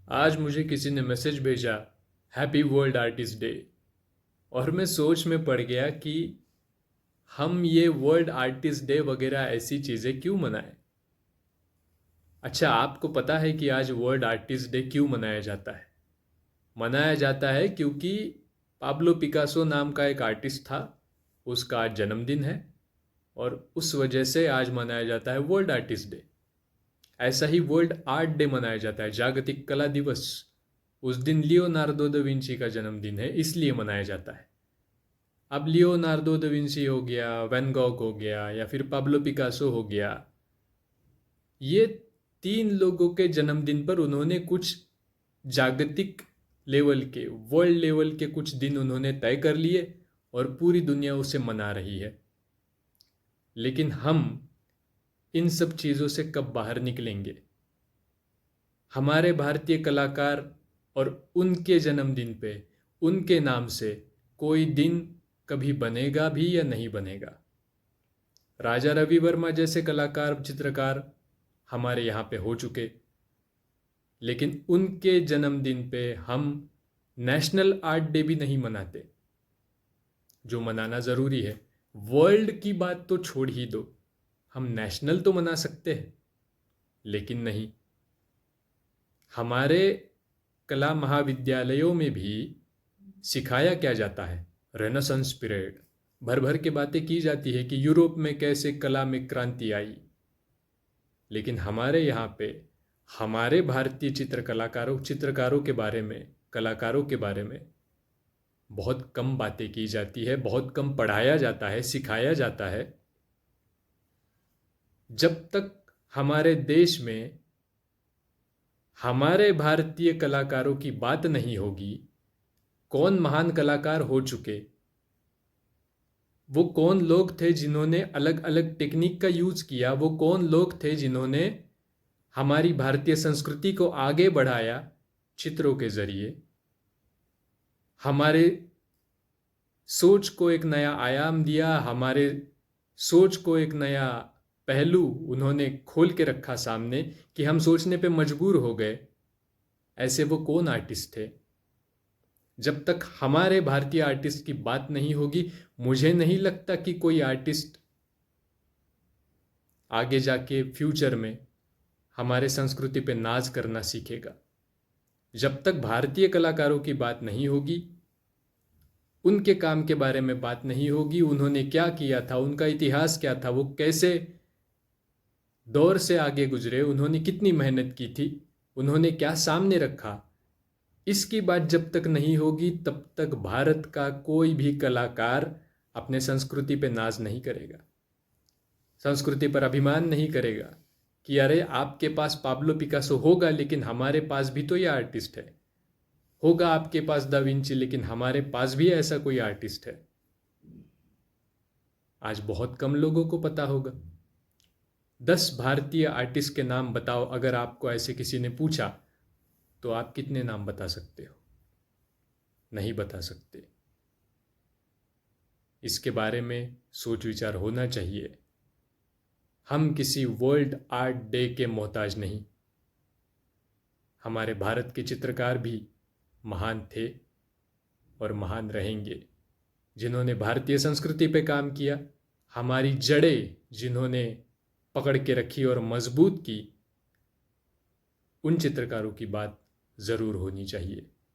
आज मुझे किसी ने मैसेज भेजा, हैप्पी वर्ल्ड आर्टिस्ट डे। और मैं सोच में पड़ गया कि हम ये वर्ल्ड आर्टिस्ट डे वगैरह ऐसी चीज़ें क्यों मनाएं। अच्छा, आपको पता है कि आज वर्ल्ड आर्टिस्ट डे क्यों मनाया जाता है? मनाया जाता है क्योंकि पाब्लो पिकासो नाम का एक आर्टिस्ट था, उसका आज जन्मदिन है और उस वजह से आज मनाया जाता है वर्ल्ड आर्टिस्ट डे। ऐसा ही वर्ल्ड आर्ट डे मनाया जाता है, जागतिक कला दिवस। उस दिन लियोनार्दो दा विंची का जन्मदिन है, इसलिए मनाया जाता है। अब लियोनार्दो दा विंची हो गया, वैन गॉग हो गया या फिर पाब्लो पिकासो हो गया, ये तीन लोगों के जन्मदिन पर उन्होंने कुछ जागतिक लेवल के, वर्ल्ड लेवल के कुछ दिन उन्होंने तय कर लिए और पूरी दुनिया उसे मना रही है। लेकिन हम इन सब चीज़ों से कब बाहर निकलेंगे? हमारे भारतीय कलाकार और उनके जन्मदिन पे उनके नाम से कोई दिन कभी बनेगा भी या नहीं बनेगा? राजा रवि वर्मा जैसे कलाकार, चित्रकार हमारे यहाँ पे हो चुके, लेकिन उनके जन्मदिन पे हम नेशनल आर्ट डे भी नहीं मनाते, जो मनाना ज़रूरी है। वर्ल्ड की बात तो छोड़ ही दो, हम नेशनल तो मना सकते हैं, लेकिन नहीं। हमारे कला महाविद्यालयों में भी सिखाया क्या जाता है? रेनेसांस पीरियड, भर भर के बातें की जाती है कि यूरोप में कैसे कला में क्रांति आई। लेकिन हमारे यहाँ पे हमारे भारतीय चित्रकारों के बारे में, कलाकारों के बारे में बहुत कम बातें की जाती है, बहुत कम पढ़ाया जाता है, सिखाया जाता है। जब तक हमारे देश में हमारे भारतीय कलाकारों की बात नहीं होगी, कौन महान कलाकार हो चुके, वो कौन लोग थे जिन्होंने अलग अलग टेक्निक का यूज किया, वो कौन लोग थे जिन्होंने हमारी भारतीय संस्कृति को आगे बढ़ाया चित्रों के जरिए, हमारे सोच को एक नया आयाम दिया, हमारे सोच को एक नया पहलू उन्होंने खोल के रखा सामने कि हम सोचने पे मजबूर हो गए। ऐसे वो कौन आर्टिस्ट थे? जब तक हमारे भारतीय आर्टिस्ट की बात नहीं होगी, मुझे नहीं लगता कि कोई आर्टिस्ट आगे जाके फ्यूचर में हमारे संस्कृति पे नाज करना सीखेगा। जब तक भारतीय कलाकारों की बात नहीं होगी, उनके काम के बारे में बात नहीं होगी, उन्होंने क्या किया था, उनका इतिहास क्या था, वो कैसे दौर से आगे गुजरे, उन्होंने कितनी मेहनत की थी, उन्होंने क्या सामने रखा, इसकी बात जब तक नहीं होगी तब तक भारत का कोई भी कलाकार अपने संस्कृति पे नाज नहीं करेगा, संस्कृति पर अभिमान नहीं करेगा कि अरे आपके पास पाब्लो पिकासो होगा लेकिन हमारे पास भी तो ये आर्टिस्ट है, होगा आपके पास दा विंची लेकिन हमारे पास भी ऐसा कोई आर्टिस्ट है। आज बहुत कम लोगों को पता होगा। 10 भारतीय आर्टिस्ट के नाम बताओ, अगर आपको ऐसे किसी ने पूछा तो आप कितने नाम बता सकते हो? नहीं बता सकते। इसके बारे में सोच विचार होना चाहिए। हम किसी वर्ल्ड आर्ट डे के मोहताज नहीं। हमारे भारत के चित्रकार भी महान थे और महान रहेंगे, जिन्होंने भारतीय संस्कृति पे काम किया, हमारी जड़ें जिन्होंने पकड़ के रखी और मजबूत की, उन चित्रकारों की बात ज़रूर होनी चाहिए।